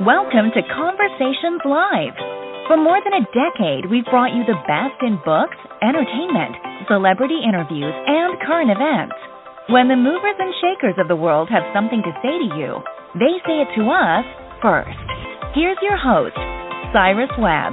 Welcome to Conversations Live. For more than a decade, we've brought you the best in books, entertainment, celebrity interviews, and current events. When the movers and shakers of the world have something to say to you, they say it to us first. Here's your host, Cyrus Webb.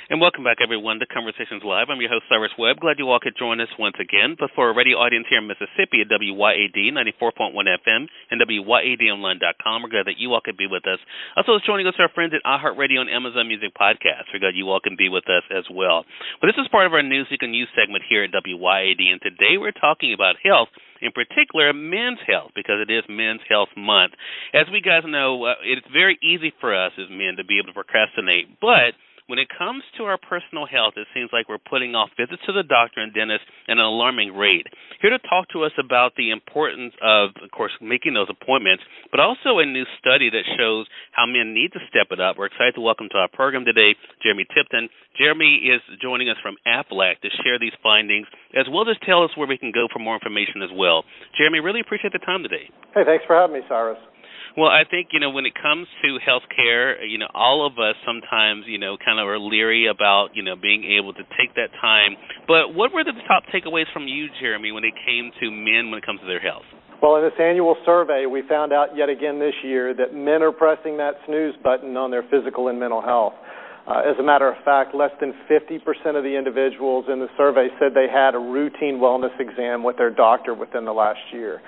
And welcome back, everyone, to Conversations Live. I'm your host, Cyrus Webb. Glad you all could join us once again. But for a radio audience here in Mississippi at WYAD 94.1 FM and WYADonline.com, we're glad that you all could be with us. Also, joining us are our friends at iHeartRadio and Amazon Music Podcasts. We're glad you all can be with us as well. But this is part of our News You Can Use segment here at WYAD, and today we're talking about health, in particular men's health, because it is Men's Health Month. As we guys know, it's very easy for us as men to be able to procrastinate, but when it comes to our personal health, it seems like we're putting off visits to the doctor and dentist at an alarming rate. Here to talk to us about the importance of course, making those appointments, but also a new study that shows how men need to step it up. We're excited to welcome to our program today Jeramy Tipton. Jeramy is joining us from AFLAC to share these findings, as well as tell us where we can go for more information as well. Jeramy, really appreciate the time today. Hey, thanks for having me, Cyrus. Well, I think, when it comes to health care, all of us sometimes, kind of are leery about, being able to take that time. But what were the top takeaways from you, Jeramy, when it came to men when it comes to their health? Well, in this annual survey, we found out yet again this year that men are pressing that snooze button on their physical and mental health. As a matter of fact, less than 50% of the individuals in the survey said they had a routine wellness exam with their doctor within the last year.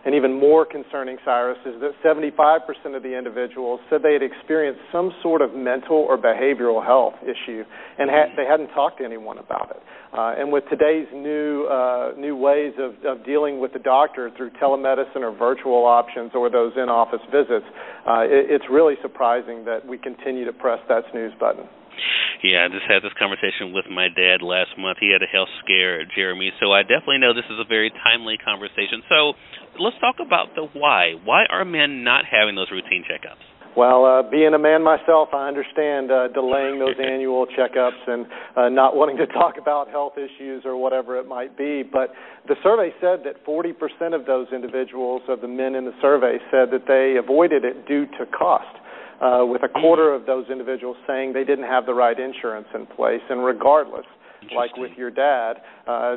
And even more concerning, Cyrus, is that 75% of the individuals said they had experienced some sort of mental or behavioral health issue, and they hadn't talked to anyone about it. And with today's new ways of dealing with the doctor through telemedicine or virtual options or those in-office visits, it's really surprising that we continue to press that snooze button. Yeah, I just had this conversation with my dad last month. He had a health scare, Jeramy, so I definitely know this is a very timely conversation. So let's talk about the why. Why are men not having those routine checkups? Well, being a man myself, I understand delaying those annual checkups and not wanting to talk about health issues or whatever it might be. But the survey said that 40% of those individuals, of the men in the survey, said that they avoided it due to cost. With a quarter of those individuals saying they didn't have the right insurance in place. And regardless, like with your dad,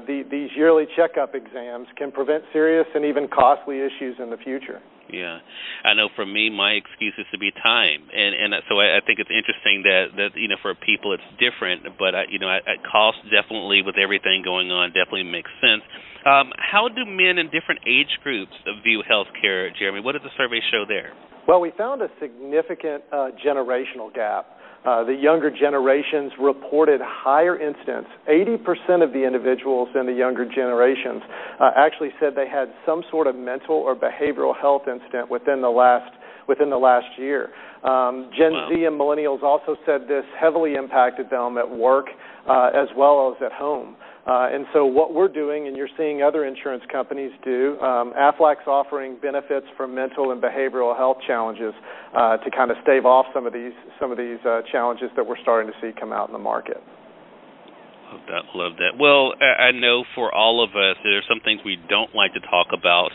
these yearly checkup exams can prevent serious and even costly issues in the future. Yeah, I know for me, my excuse is to be time, and so I think it's interesting that for people it's different, but cost definitely with everything going on definitely makes sense. How do men in different age groups view health care, Jeramy? What did the survey show there? Well, we found a significant generational gap. The younger generations reported higher incidence. 80% of the individuals in the younger generations actually said they had some sort of mental or behavioral health incident within the last year. Gen Z and millennials also said this heavily impacted them at work as well as at home. And so what we're doing, and you're seeing other insurance companies do, AFLAC's offering benefits for mental and behavioral health challenges to kind of stave off some of these challenges that we're starting to see come out in the market. Love that. Well, I know for all of us, there are some things we don't like to talk about,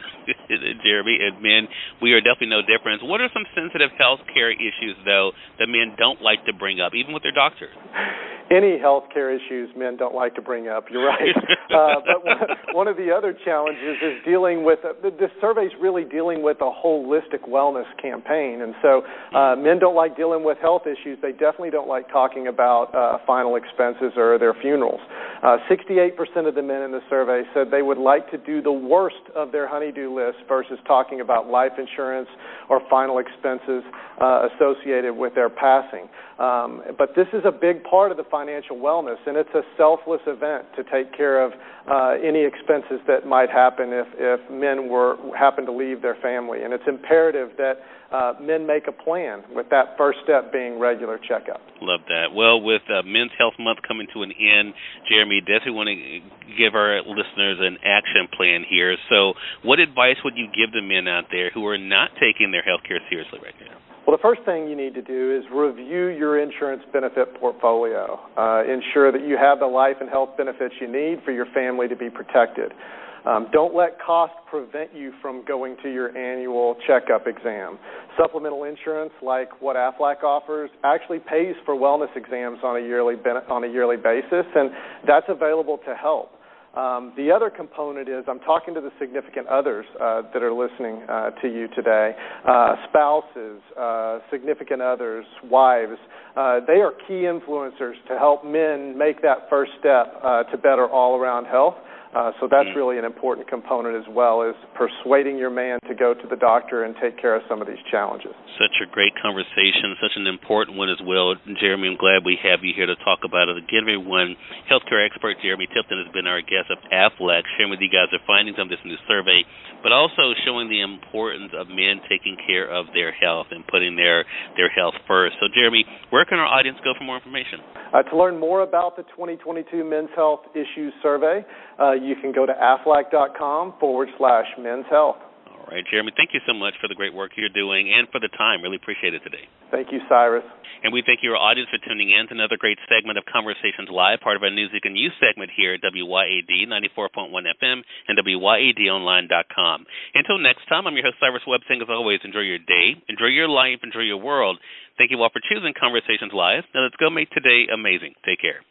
Jeremy, and men, we are definitely no different. What are some sensitive health care issues, though, that men don't like to bring up, even with their doctors? Any health care issues men don't like to bring up, you're right. But one of the other challenges is dealing with, this survey's really dealing with a holistic wellness campaign. And so men don't like dealing with health issues. They definitely don't like talking about final expenses or their funerals. 68% of the men in the survey said they would like to do the worst of their honey-do list versus talking about life insurance or final expenses associated with their passing. But this is a big part of the financial wellness, and it's a selfless event to take care of any expenses that might happen if men happen to leave their family. And it's imperative that men make a plan, with that first step being regular checkup. Love that. Well, with Men's Health Month coming to an end, Jeramy, definitely want to give our listeners an action plan here. So what advice would you give the men out there who are not taking their health care seriously right now? Well, the first thing you need to do is review your insurance benefit portfolio. Ensure that you have the life and health benefits you need for your family to be protected. Don't let cost prevent you from going to your annual checkup exam. Supplemental insurance, like what AFLAC offers, actually pays for wellness exams on a yearly basis, and that's available to help. The other component is I'm talking to the significant others that are listening to you today, spouses, significant others, wives. They are key influencers to help men make that first step to better all-around health. So that's really an important component as well, is persuading your man to go to the doctor and take care of some of these challenges. Such a great conversation, such an important one as well. Jeremy, I'm glad we have you here to talk about it. Again, everyone, healthcare expert Jeramy Tipton has been our guest of AFLAC, sharing with you guys the findings of this new survey, but also showing the importance of men taking care of their health and putting their health first. So, Jeremy, where can our audience go for more information? To learn more about the 2022 Men's Health Issues Survey, you can go to aflac.com/men's health. All right, Jeremy, thank you so much for the great work you're doing and for the time. Really appreciate it today. Thank you, Cyrus. And we thank your audience for tuning in to another great segment of Conversations Live, part of our Music and News segment here at WYAD 94.1 FM and WYADonline.com. Until next time, I'm your host, Cyrus Webb, saying as always, enjoy your day, enjoy your life, enjoy your world. Thank you all for choosing Conversations Live. Now let's go make today amazing. Take care.